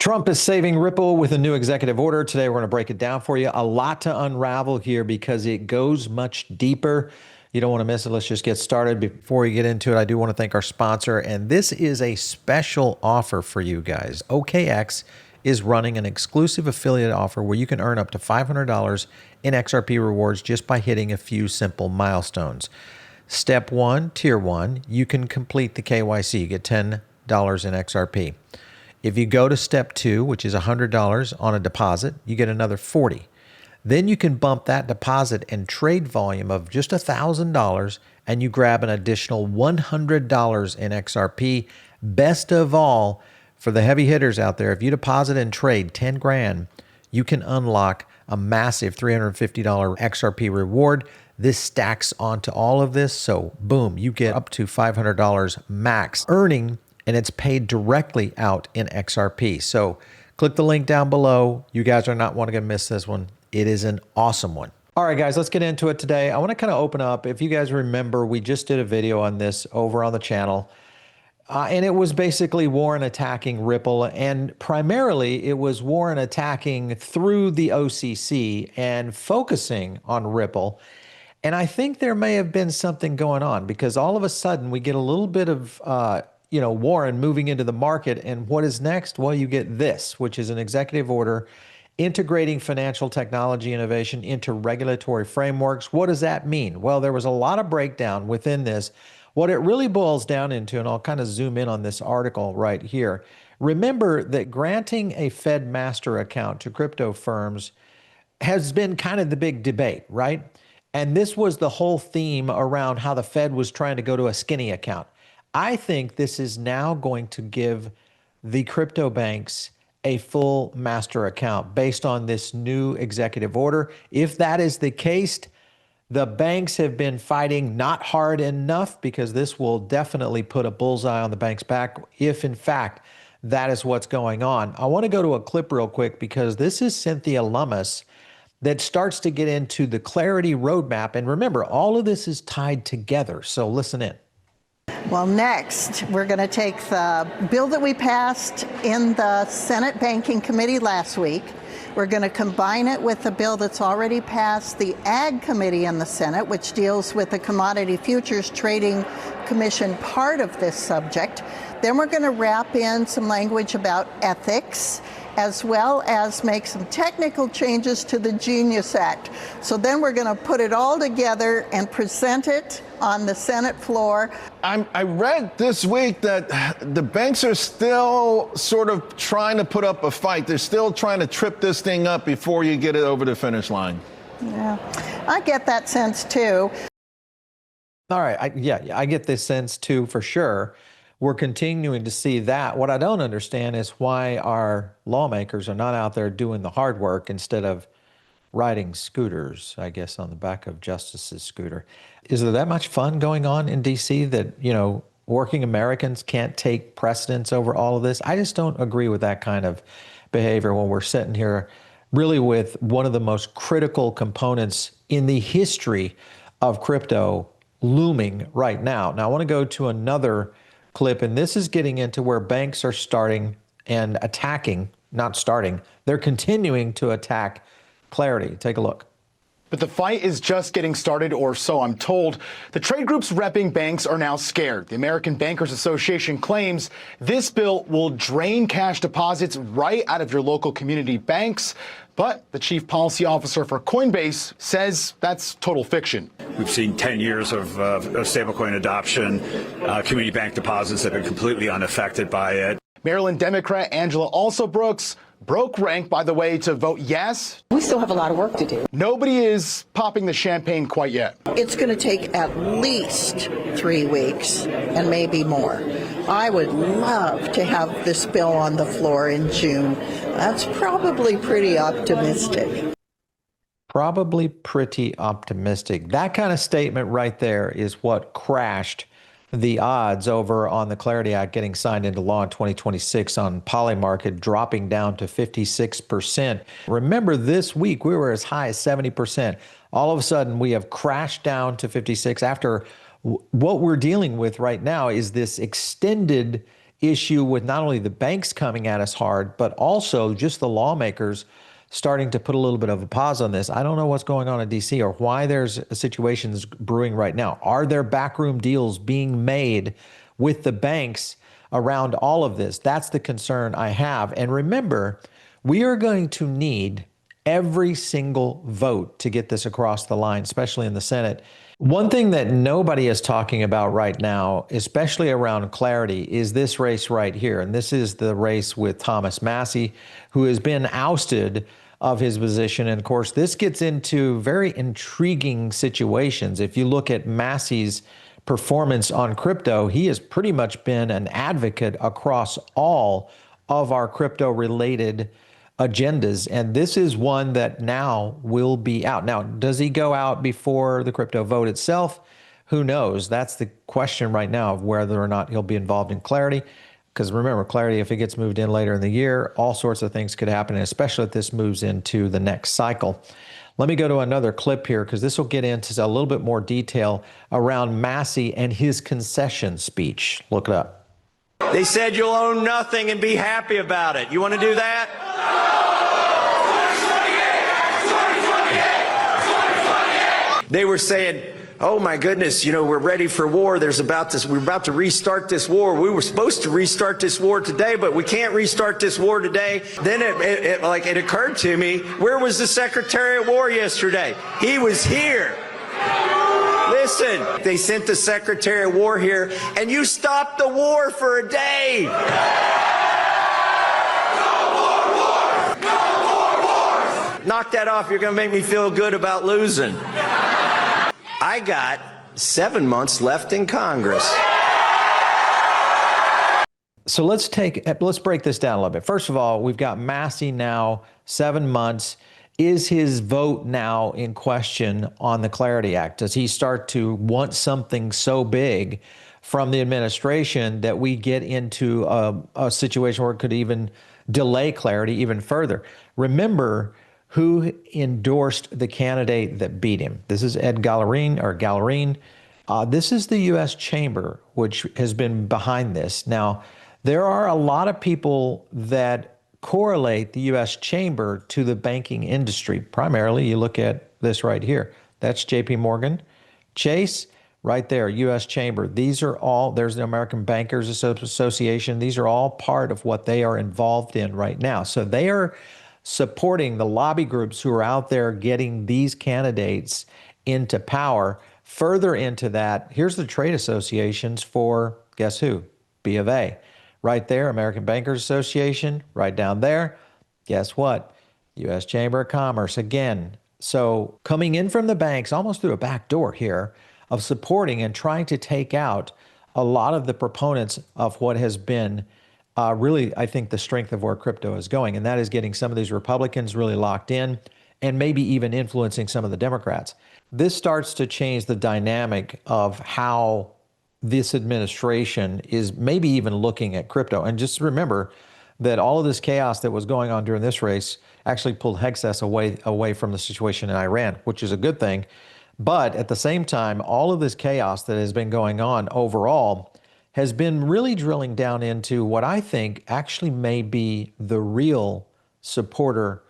Trump is saving Ripple with a new executive order. Today, we're going to break it down for you. A lot to unravel here because it goes much deeper. You don't want to miss it. Let's just get started. Before we get into it, I do want to thank our sponsor. And this is a special offer for you guys. OKX is running an exclusive affiliate offer where you can earn up to $500 in XRP rewards just by hitting a few simple milestones. Step 1, Tier 1, you can complete the KYC. You get $10 in XRP. If you go to step 2, which is $100 on a deposit, you get another $40. Then you can bump that deposit and trade volume of just $1,000 and you grab an additional $100 in XRP. Best of all, for the heavy hitters out there, if you deposit and trade 10 grand, you can unlock a massive $350 XRP reward. This stacks onto all of this. So boom, you get up to $500 max earning, and it's paid directly out in XRP. So click the link down below. You guys are not going to miss this one. It is an awesome one. All right, guys, let's get into it today. I want to kind of open up. If you guys remember, we just did a video on this over on the channel. And it was basically Warren attacking Ripple. And primarily, it was Warren attacking through the OCC and focusing on Ripple. And I think there may have been something going on because all of a sudden we get a little bit of Warren moving into the market. And what is next? Well, you get this, which is an executive order integrating financial technology innovation into regulatory frameworks. What does that mean? Well, there was a lot of breakdown within this. What it really boils down into, and I'll kind of zoom in on this article right here. Remember that granting a Fed master account to crypto firms has been kind of the big debate, right? And this was the whole theme around how the Fed was trying to go to a skinny account. I think this is now going to give the crypto banks a full master account based on this new executive order. If that is the case, the banks have been fighting not hard enough because this will definitely put a bullseye on the bank's back if, in fact, that is what's going on. I want to go to a clip real quick because this is Cynthia Lummis that starts to get into the Clarity roadmap. And remember, all of this is tied together. So listen in. Well, next, we're going to take the bill that we passed in the Senate Banking Committee last week. We're going to combine it with the bill that's already passed the Ag Committee in the Senate, which deals with the Commodity Futures Trading Commission part of this subject. Then we're going to wrap in some language about ethics, as well as make some technical changes to the Genius Act. So then we're going to put it all together and present it on the Senate floor. I read this week that the banks are still sort of trying to put up a fight. They're still trying to trip this thing up before you get it over the finish line. Yeah, I get that sense too. All right, I get this sense too, for sure. We're continuing to see that. What I don't understand is why our lawmakers are not out there doing the hard work instead of riding scooters, I guess, on the back of Justice's scooter. Is there that much fun going on in D.C. that, working Americans can't take precedence over all of this? I just don't agree with that kind of behavior when we're sitting here really with one of the most critical components in the history of crypto looming right now. Now, I want to go to another clip, and this is getting into where banks are starting and attacking, not starting, they're continuing to attack Clarity. Take a look. But the fight is just getting started, or so I'm told. The trade groups repping banks are now scared. The American Bankers Association claims this bill will drain cash deposits right out of your local community banks. But the chief policy officer for Coinbase says that's total fiction. We've seen 10 years of stablecoin adoption. Community bank deposits have been completely unaffected by it. Maryland Democrat Angela Alsobrooks broke rank, by the way, to vote yes. We still have a lot of work to do. Nobody is popping the champagne quite yet. It's going to take at least 3 weeks and maybe more. I would love to have this bill on the floor in June. That's probably pretty optimistic. Probably pretty optimistic. That kind of statement right there is what crashed the odds over on the Clarity Act getting signed into law in 2026 on Polymarket dropping down to 56%. Remember, this week we were as high as 70%. All of a sudden we have crashed down to 56 after what we're dealing with right now is this extended issue with not only the banks coming at us hard, but also just the lawmakers starting to put a little bit of a pause on this. I don't know what's going on in DC or why there's situations brewing right now. Are there backroom deals being made with the banks around all of this? That's the concern I have. And remember, we are going to need every single vote to get this across the line, especially in the Senate. One thing that nobody is talking about right now, especially around clarity, is this race right here. And this is the race with Thomas Massie, who has been ousted of his position. And of course, this gets into very intriguing situations. If you look at Massie's performance on crypto, he has pretty much been an advocate across all of our crypto-related agendas. And this is one that now will be out. Now, does he go out before the crypto vote itself? Who knows? That's the question right now of whether or not he'll be involved in Clarity. Because remember, Clarity, if it gets moved in later in the year, all sorts of things could happen, and especially if this moves into the next cycle. Let me go to another clip here, because this will get into a little bit more detail around Massie and his concession speech. Look it up. They said you'll own nothing and be happy about it. You want to do that? They were saying, oh my goodness, you know, we're ready for war. We're about to restart this war. We were supposed to restart this war today, but we can't restart this war today. Then it occurred to me, where was the Secretary of War yesterday? He was here. Listen, they sent the Secretary of War here, and you stopped the war for a day. Knock that off. You're going to make me feel good about losing. I got 7 months left in Congress. So let's break this down a little bit. First of all, we've got Massie now, 7 months. Is his vote now in question on the Clarity Act? Does he start to want something so big from the administration that we get into a situation where it could even delay Clarity even further? Remember who endorsed the candidate that beat him. This is Ed Gallrein. This is the U.S. Chamber, which has been behind this. Now, there are a lot of people that correlate the U.S. Chamber to the banking industry. Primarily, you look at this right here. That's JP Morgan, Chase, right there, U.S. Chamber. These are all, there's the American Bankers Association. These are all part of what they are involved in right now. So they are supporting the lobby groups who are out there getting these candidates into power. Further into that, here's the trade associations for, guess who? B of A. Right there, American Bankers Association, right down there. Guess what? U.S. Chamber of Commerce again. So coming in from the banks, almost through a back door here, of supporting and trying to take out a lot of the proponents of what has been really, I think, the strength of where crypto is going. And that is getting some of these Republicans really locked in and maybe even influencing some of the Democrats. This starts to change the dynamic of how this administration is maybe even looking at crypto. And just remember that all of this chaos that was going on during this race actually pulled Hexas away from the situation in Iran, which is a good thing. But at the same time, all of this chaos that has been going on overall has been really drilling down into what I think actually may be the real supporter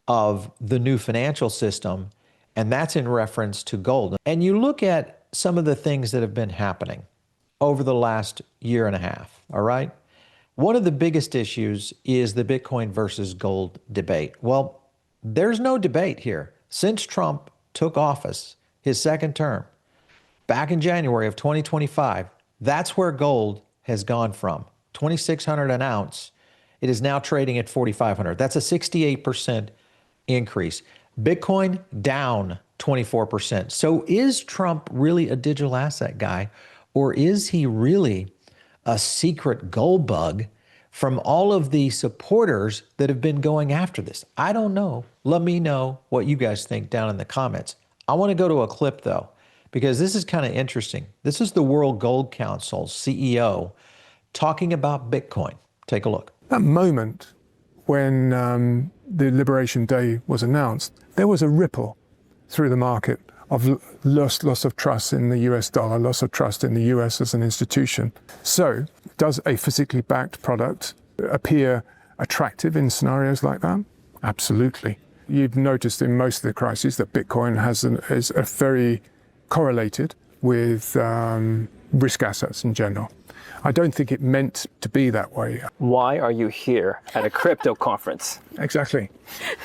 of the new financial system, and that's in reference to gold. And you look at some of the things that have been happening over the last year and a half, all right? One of the biggest issues is the Bitcoin versus gold debate. Well, there's no debate here. Since Trump took office, his second term, back in January of 2025, that's where gold has gone from. 2,600 an ounce. It is now trading at 4,500. That's a 68% increase. Bitcoin down 24%. So is Trump really a digital asset guy, or is he really a secret gold bug from all of the supporters that have been going after this? I don't know. Let me know what you guys think down in the comments. I want to go to a clip though, because this is kind of interesting. This is the World Gold Council's CEO talking about Bitcoin. Take a look. That moment when the Liberation Day was announced, there was a ripple through the market of loss of trust in the US dollar, loss of trust in the US as an institution. So does a physically backed product appear attractive in scenarios like that? Absolutely. You've noticed in most of the crises that Bitcoin is a very correlated with risk assets in general. I don't think it meant to be that way. Why are you here at a crypto conference? Exactly.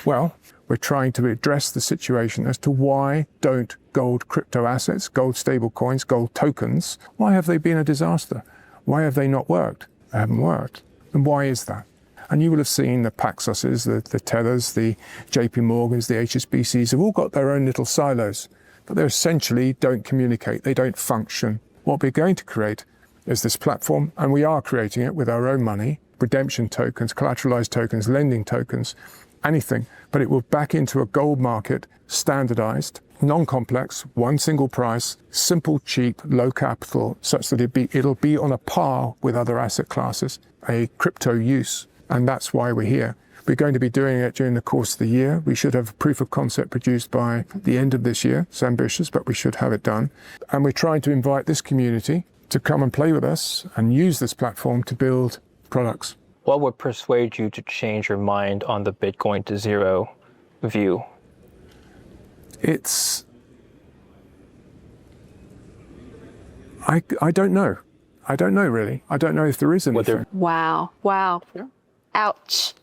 Well, we're trying to address the situation as to why don't gold crypto assets, gold stable coins, gold tokens, why have they been a disaster? Why have they not worked? They haven't worked. And why is that? And you will have seen the Paxoses, the Tethers, the JP Morgans, the HSBCs have all got their own little silos, but they essentially don't communicate, they don't function. What we're going to create is this platform, and we are creating it with our own money, redemption tokens, collateralized tokens, lending tokens, anything, but it will back into a gold market, standardized, non-complex, one single price, simple, cheap, low capital, such that it'll be on a par with other asset classes, a crypto use. And that's why we're here. We're going to be doing it during the course of the year. We should have a proof of concept produced by the end of this year. It's ambitious, but we should have it done. And we're trying to invite this community to come and play with us and use this platform to build products. What would persuade you to change your mind on the Bitcoin to zero view? I don't know. I don't know, really. I don't know if there is anything. Wow. Ouch.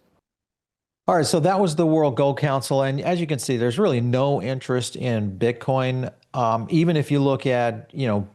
All right, so that was the World Gold Council. And as you can see, there's really no interest in Bitcoin. Even if you look at,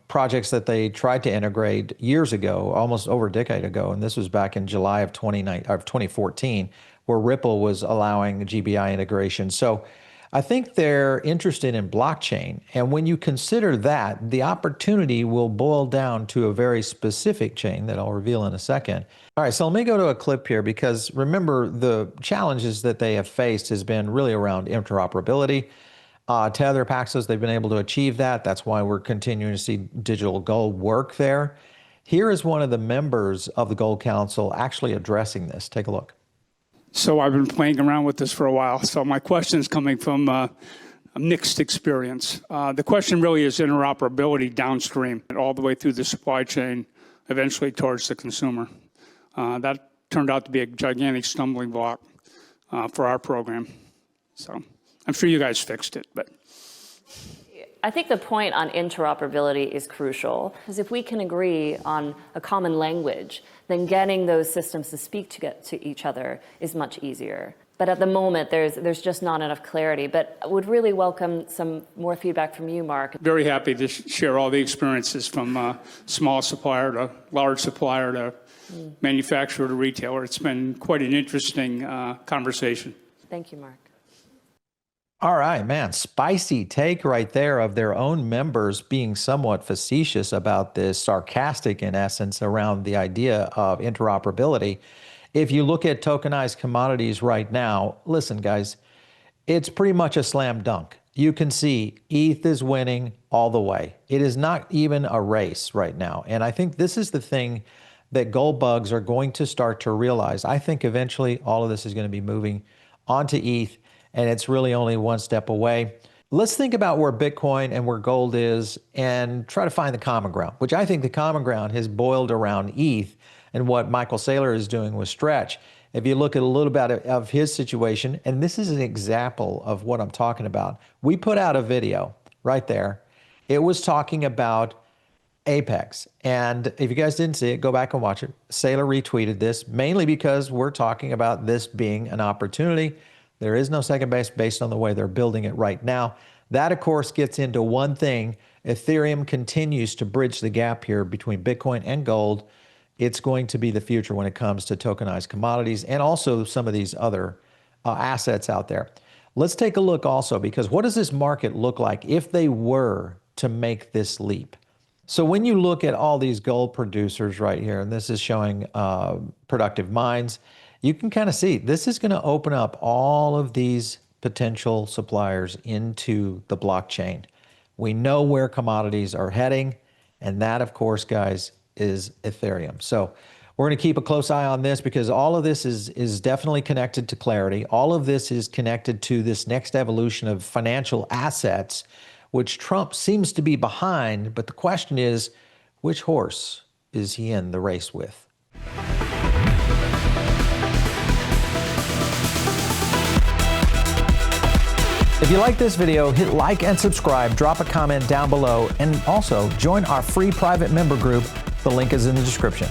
projects that they tried to integrate years ago, almost over a decade ago, and this was back in July of 2014, where Ripple was allowing GBI integration. So I think they're interested in blockchain. And when you consider that, the opportunity will boil down to a very specific chain that I'll reveal in a second. All right, so let me go to a clip here, because remember, the challenges that they have faced has been really around interoperability. Tether, Paxos, they've been able to achieve that. That's why we're continuing to see digital gold work there. Here is one of the members of the Gold Council actually addressing this. Take a look. So I've been playing around with this for a while. So my question is coming from a mixed experience. The question really is interoperability downstream, all the way through the supply chain, eventually towards the consumer. That turned out to be a gigantic stumbling block for our program. So I'm sure you guys fixed it, but. I think the point on interoperability is crucial, because if we can agree on a common language, then getting those systems to speak to each other is much easier. But at the moment, there's just not enough clarity. But I would really welcome some more feedback from you, Mark. Very happy to share all the experiences from small supplier to large supplier to manufacturer to retailer. It's been quite an interesting conversation. Thank you, Mark. All right, man, spicy take right there of their own members being somewhat facetious about this, sarcastic in essence, around the idea of interoperability. If you look at tokenized commodities right now, listen, guys, it's pretty much a slam dunk. You can see ETH is winning all the way. It is not even a race right now. And I think this is the thing that gold bugs are going to start to realize. I think eventually all of this is going to be moving onto ETH, and it's really only one step away. Let's think about where Bitcoin and where gold is and try to find the common ground, which I think the common ground has boiled around ETH and what Michael Saylor is doing with Stretch. If you look at a little bit of his situation, and this is an example of what I'm talking about. We put out a video right there. It was talking about Apex. And if you guys didn't see it, go back and watch it. Saylor retweeted this mainly because we're talking about this being an opportunity. There is no second base based on the way they're building it right now. That, of course, gets into one thing. Ethereum continues to bridge the gap here between Bitcoin and gold. It's going to be the future when it comes to tokenized commodities and also some of these other assets out there. Let's take a look also, because what does this market look like if they were to make this leap? So when you look at all these gold producers right here, and this is showing productive mines, you can kind of see this is going to open up all of these potential suppliers into the blockchain. We know where commodities are heading, and that, of course, guys, is Ethereum. So we're going to keep a close eye on this, because all of this is definitely connected to clarity. All of this is connected to this next evolution of financial assets, which Trump seems to be behind. But the question is, which horse is he in the race with? If you like this video, hit like and subscribe, drop a comment down below, and also join our free private member group. The link is in the description.